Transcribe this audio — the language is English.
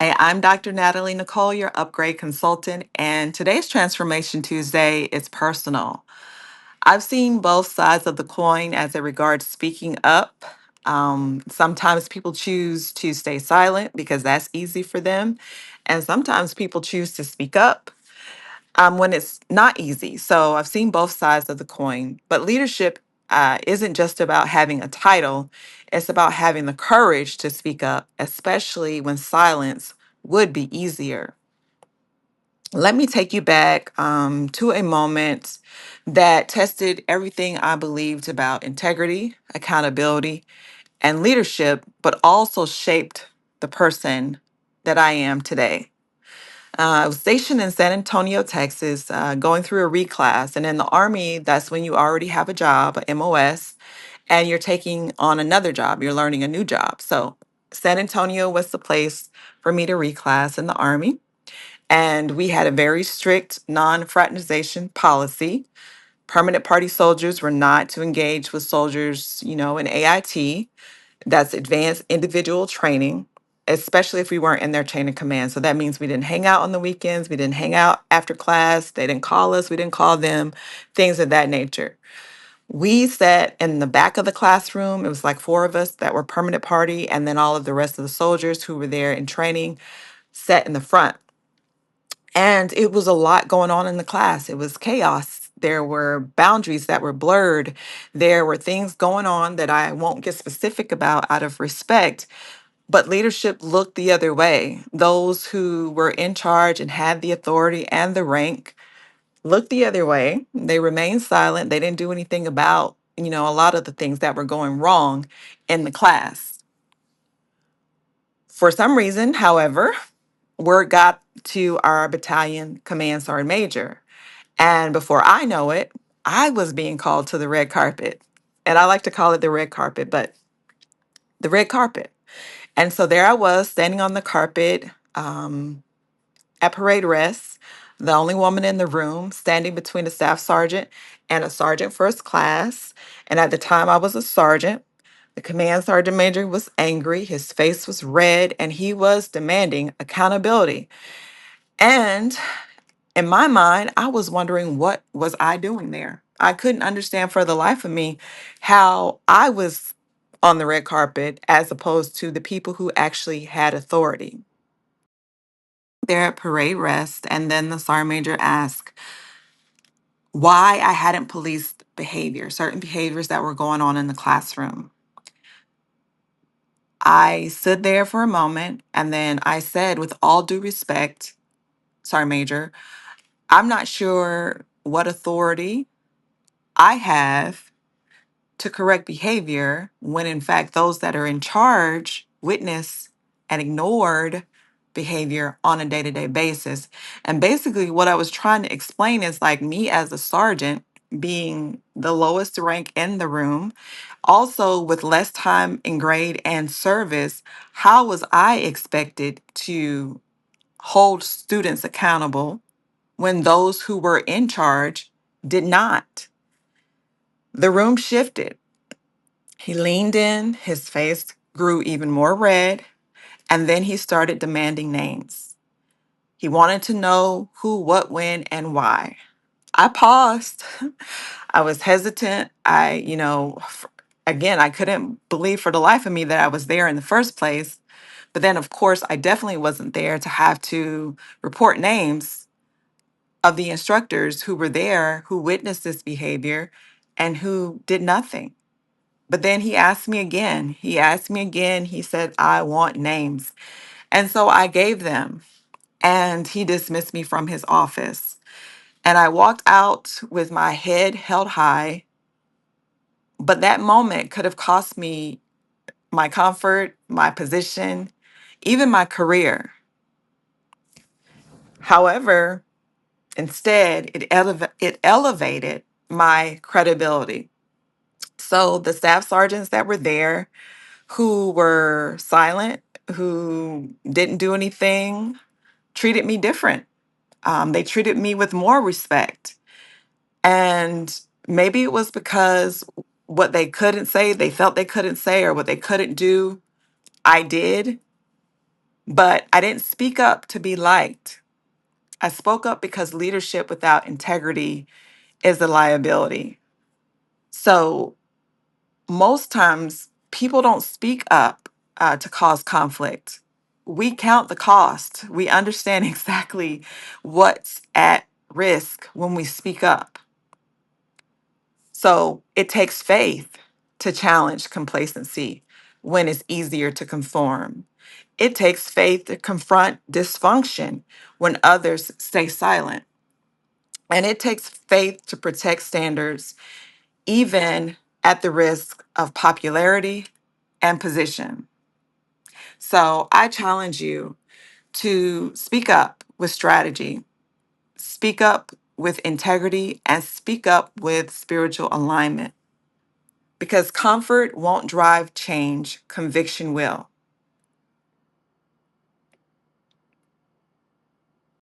Hey, I'm Dr. Natalie Nicole, your upgrade consultant, and today's Transformation Tuesday is personal. I've seen both sides of the coin as it regards speaking up. Sometimes people choose to stay silent because that's easy for them, and sometimes people choose to speak up when it's not easy. So I've seen both sides of the coin. But leadership isn't just about having a title, it's about having the courage to speak up, especially when silence would be easier. Let me take you back to a moment that tested everything I believed about integrity, accountability, and leadership, but also shaped the person that I am today. I was stationed in San Antonio, Texas, going through a reclass. And in the Army, that's when you already have a job, a MOS, and you're taking on another job. You're learning a new job. So San Antonio was the place for me to reclass in the Army. And we had a very strict non fraternization policy. Permanent party soldiers were not to engage with soldiers, in AIT. That's advanced individual training, especially if we weren't in their chain of command. So that means we didn't hang out on the weekends, we didn't hang out after class, they didn't call us, we didn't call them, things of that nature. We sat in the back of the classroom. It was like four of us that were permanent party, and then all of the rest of the soldiers who were there in training sat in the front. And it was a lot going on in the class. It was chaos. There were boundaries that were blurred. There were things going on that I won't get specific about out of respect, but leadership looked the other way. Those who were in charge and had the authority and the rank looked the other way. They remained silent. They didn't do anything about, a lot of the things that were going wrong in the class. For some reason, however, word got to our battalion command sergeant major. And before I know it, I was being called to the red carpet. And I like to call it the red carpet, but the red carpet. And so there I was standing on the carpet. At parade rest, the only woman in the room, standing between a staff sergeant and a sergeant first class. And at the time, I was a sergeant. The command sergeant major was angry. His face was red, and he was demanding accountability. And in my mind, I was wondering, what was I doing there? I couldn't understand for the life of me how I was on the red carpet as opposed to the people who actually had authority. There at parade rest, and then the sergeant major asked why I hadn't policed behavior, certain behaviors that were going on in the classroom. I stood there for a moment and then I said, with all due respect, sergeant major, I'm not sure what authority I have to correct behavior when in fact those that are in charge witness and ignored behavior on a day-to-day basis. And basically what I was trying to explain is like me as a sergeant being the lowest rank in the room, also with less time in grade and service, how was I expected to hold students accountable when those who were in charge did not? The room shifted. He leaned in, his face grew even more red, and then he started demanding names. He wanted to know who, what, when, and why. I paused. I was hesitant. Again, I couldn't believe for the life of me that I was there in the first place. But then, of course, I definitely wasn't there to have to report names of the instructors who were there, who witnessed this behavior, and who did nothing. But then he asked me again. He asked me again. He said, I want names. And so I gave them, and he dismissed me from his office. And I walked out with my head held high. But that moment could have cost me my comfort, my position, even my career. However, instead, it elevated my credibility. So the staff sergeants that were there, who were silent, who didn't do anything, treated me different. They treated me with more respect. And maybe it was because what they couldn't say, they felt they couldn't say, or what they couldn't do, I did. But I didn't speak up to be liked. I spoke up because leadership without integrity is a liability. So most times people don't speak up to cause conflict. We count the cost. We understand exactly what's at risk when we speak up. So it takes faith to challenge complacency when it's easier to conform. It takes faith to confront dysfunction when others stay silent. And it takes faith to protect standards, even at the risk of popularity and position. So I challenge you to speak up with strategy, speak up with integrity, and speak up with spiritual alignment because comfort won't drive change, conviction will.